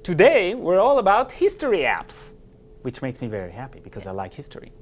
Today, we're all about history apps, which makes me very happy because I like history.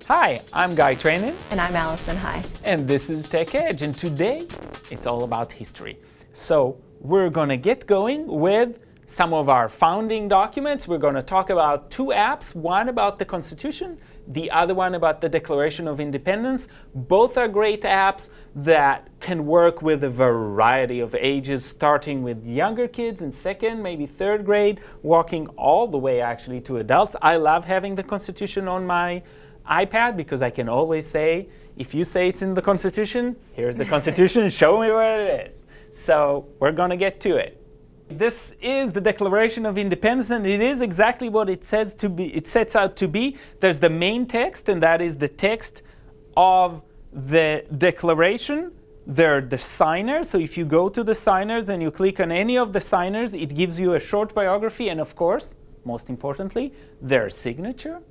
Hi, I'm Guy Trainin. And I'm Allison High. And this is Tech Edge, and today it's all about history. So we're going to get going with some of our founding documents. We're going to talk about two apps, one about the Constitution, the other one about the Declaration of Independence. Both are great apps that can work with a variety of ages, starting with younger kids in second, maybe third grade, walking all the way actually to adults. I love having the Constitution on my iPad because I can always say, if you say it's in the Constitution, here's the Constitution, show me where it is. So we're going to get to it. This is the Declaration of Independence, and it is exactly what it says to be. It sets out to be. There's the main text, and that is the text of the Declaration. There are the signers. So if you go to the signers and you click on any of the signers, it gives you a short biography, and of course, most importantly, their signature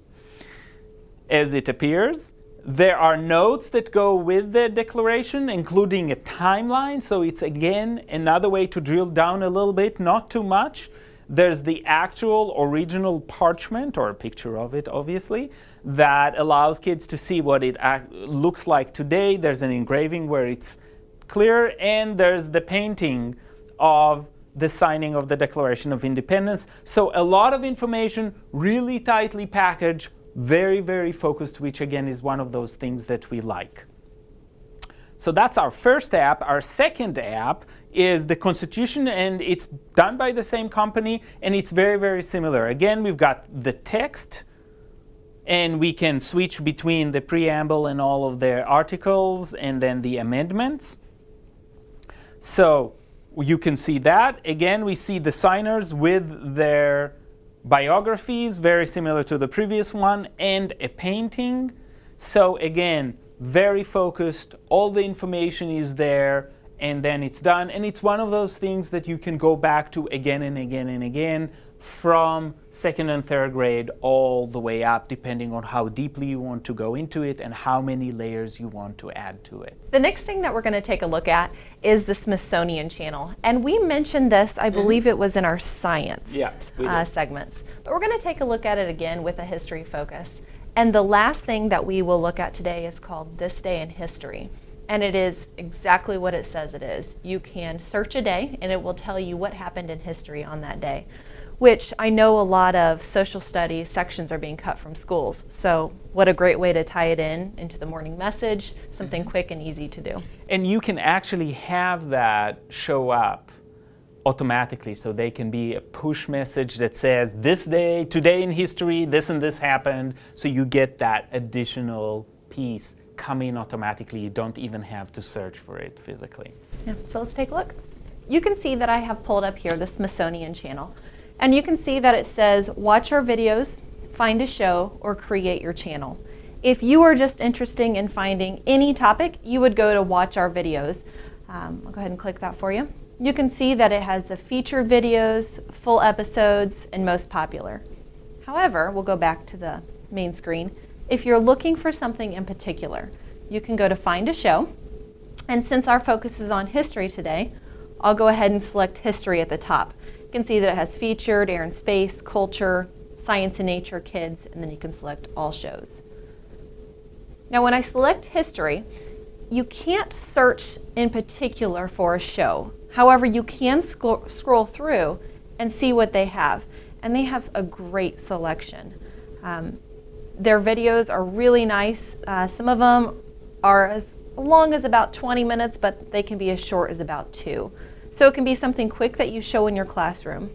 as it appears. There are notes that go with the declaration, including a timeline. So it's, again, another way to drill down a little bit, not too much. There's the actual original parchment, or a picture of it, obviously, that allows kids to see what it looks like today. There's an engraving where it's clear, and there's the painting of the signing of the Declaration of Independence. So a lot of information, really tightly packaged, very, very focused, which again is one of those things that we like. So that's our first app. Our second app is the Constitution, and it's done by the same company, and it's very, very similar. Again, we've got the text, and we can switch between the preamble and all of the articles, and then the amendments. So you can see that. Again, we see the signers with their biographies, very similar to the previous one, and a painting. So again, very focused, all the information is there, and then it's done. And it's one of those things that you can go back to again and again and again from second and third grade all the way up, depending on how deeply you want to go into it and how many layers you want to add to it. The next thing that we're going to take a look at is the Smithsonian Channel. And we mentioned this, I believe it was in our science segments. But we're going to take a look at it again with a history focus. And the last thing that we will look at today is called This Day in History. And it is exactly what it says it is. You can search a day and it will tell you what happened in history on that day, which I know a lot of social studies sections are being cut from schools. So what a great way to tie it into the morning message, something quick and easy to do. And you can actually have that show up automatically, so they can be a push message that says, this day, today in history, this and this happened. So you get that additional piece come in automatically. You don't even have to search for it physically. Yeah, so let's take a look. You can see that I have pulled up here the Smithsonian Channel. And you can see that it says, watch our videos, find a show, or create your channel. If you are just interested in finding any topic, you would go to watch our videos. I'll go ahead and click that for you. You can see that it has the featured videos, full episodes, and most popular. However, we'll go back to the main screen. If you're looking for something in particular, you can go to find a show. And since our focus is on history today, I'll go ahead and select history at the top. You can see that it has featured, air and space, culture, science and nature, kids, and then you can select all shows. Now when I select history, you can't search in particular for a show. However, you can scroll through and see what they have. And they have a great selection. Their videos are really nice. Some of them are as long as about 20 minutes, but they can be as short as about 2. So it can be something quick that you show in your classroom.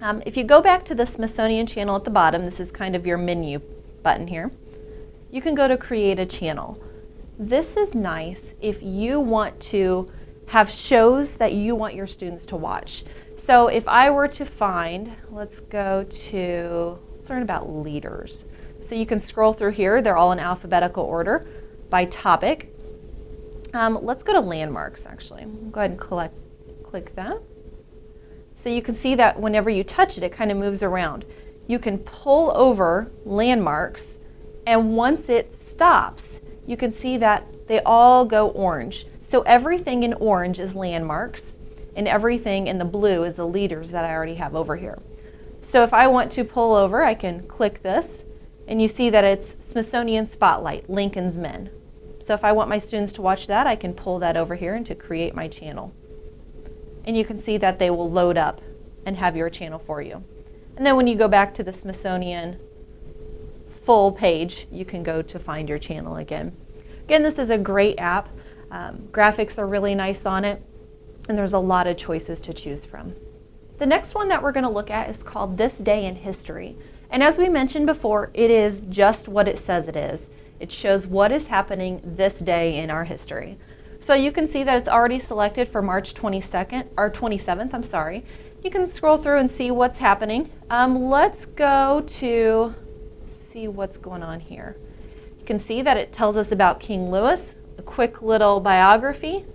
If you go back to the Smithsonian Channel at the bottom, this is kind of your menu button here, you can go to create a channel. This is nice if you want to have shows that you want your students to watch. So if I were to find, let's learn about leaders. So you can scroll through here, they're all in alphabetical order by topic. Let's go to landmarks actually. Go ahead and click that. So you can see that whenever you touch it, it kind of moves around. You can pull over landmarks, and once it stops, you can see that they all go orange. So everything in orange is landmarks, and everything in the blue is the leaders that I already have over here. So if I want to pull over, I can click this, and you see that it's Smithsonian Spotlight, Lincoln's Men. So if I want my students to watch that, I can pull that over here and to create my channel. And you can see that they will load up and have your channel for you. And then when you go back to the Smithsonian full page, you can go to find your channel again. Again, this is a great app. Graphics are really nice on it, and there's a lot of choices to choose from. The next one that we're going to look at is called This Day in History. And as we mentioned before, it is just what it says it is. It shows what is happening this day in our history. So you can see that it's already selected for March 22nd, or 27th, I'm sorry. You can scroll through and see what's happening. Let's go to see what's going on here. You can see that it tells us about King Louis, a quick little biography.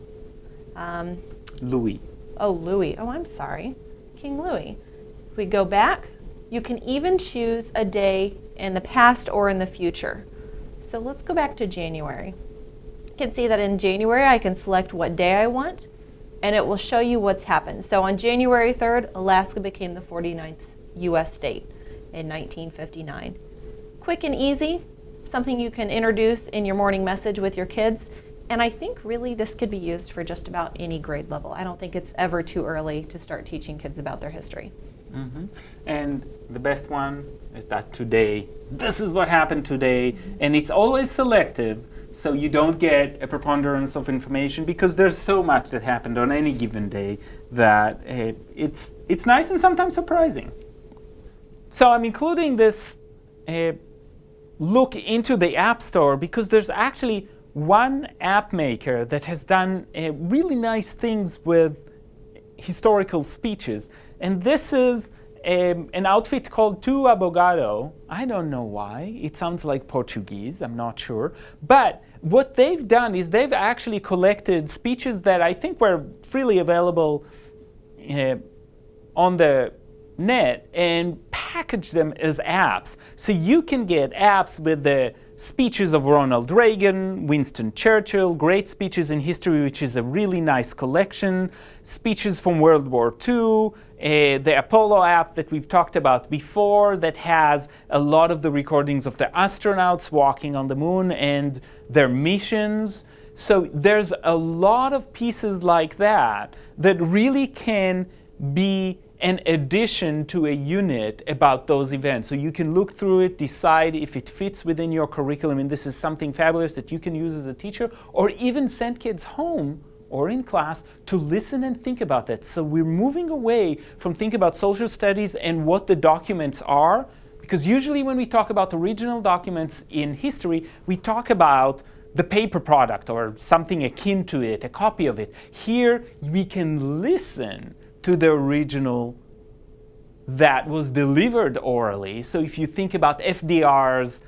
Louis. Oh, Louis. Oh, I'm sorry. King Louis. If we go back, you can even choose a day in the past or in the future. So let's go back to January. You can see that in January I can select what day I want, and it will show you what's happened. So on January 3rd, Alaska became the 49th U.S. state in 1959. Quick and easy, something you can introduce in your morning message with your kids. And I think really this could be used for just about any grade level. I don't think it's ever too early to start teaching kids about their history. Mm-hmm. And the best one is that today, this is what happened today, and it's always selective, so you don't get a preponderance of information because there's so much that happened on any given day that it's nice and sometimes surprising. So I'm including this look into the App Store because there's actually one app maker that has done really nice things with historical speeches. And this is an outfit called Tobogado. I don't know why. It sounds like Portuguese. I'm not sure. But what they've done is they've actually collected speeches that I think were freely available on the net and packaged them as apps. So you can get apps with the speeches of Ronald Reagan, Winston Churchill, great speeches in history, which is a really nice collection, speeches from World War II, the Apollo app that we've talked about before that has a lot of the recordings of the astronauts walking on the moon and their missions. So there's a lot of pieces like that that really can be an addition to a unit about those events. So you can look through it, decide if it fits within your curriculum, and this is something fabulous that you can use as a teacher, or even send kids home or in class to listen and think about that. So we're moving away from thinking about social studies and what the documents are, because usually when we talk about original documents in history, we talk about the paper product or something akin to it, a copy of it. Here we can listen to the original that was delivered orally. So if you think about FDR's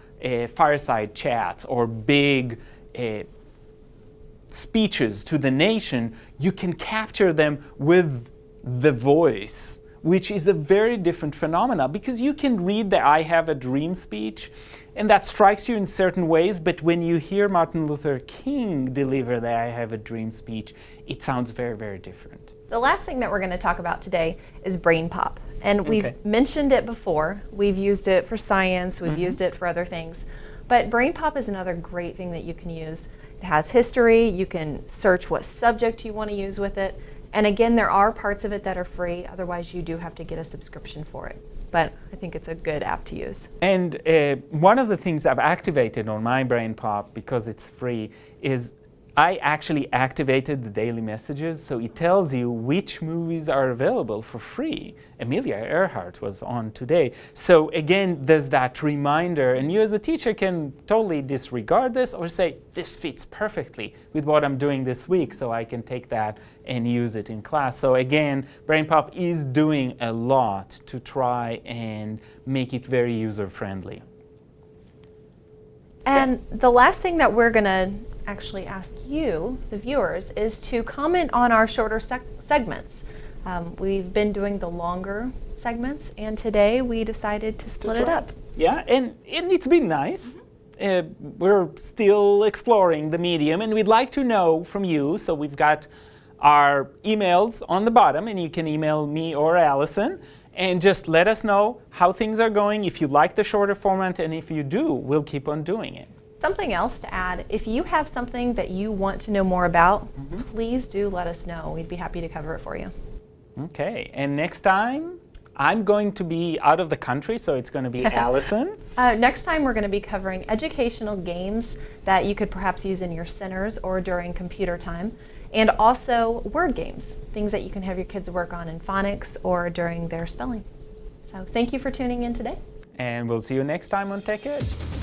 fireside chats or big speeches to the nation, you can capture them with the voice, which is a very different phenomena because you can read the I Have a Dream speech and that strikes you in certain ways, but when you hear Martin Luther King deliver the I Have a Dream speech, it sounds very, very different. The last thing that we're going to talk about today is BrainPOP. And we've mentioned it before. We've used it for science, we've used it for other things. But BrainPOP is another great thing that you can use. It has history, you can search what subject you want to use with it. And again, there are parts of it that are free, otherwise you do have to get a subscription for it. But I think it's a good app to use. And one of the things I've activated on my BrainPOP, because it's free, is I actually activated the daily messages, so it tells you which movies are available for free. Amelia Earhart was on today. So again, there's that reminder, and you as a teacher can totally disregard this or say, this fits perfectly with what I'm doing this week, so I can take that and use it in class. So again, BrainPOP is doing a lot to try and make it very user-friendly. And the last thing that we're going to actually ask you, the viewers, is to comment on our shorter segments. We've been doing the longer segments, and today we decided to split it up. Yeah, and it's been nice. we're still exploring the medium, and we'd like to know from you. So we've got our emails on the bottom, and you can email me or Allison, and just let us know how things are going, if you like the shorter format, and if you do, we'll keep on doing it. Something else to add, if you have something that you want to know more about, please do let us know. We'd be happy to cover it for you. Okay, and next time, I'm going to be out of the country, so it's going to be Allison. Next time we're going to be covering educational games that you could perhaps use in your centers or during computer time, and also word games, things that you can have your kids work on in phonics or during their spelling. So thank you for tuning in today. And we'll see you next time on Tech Edge.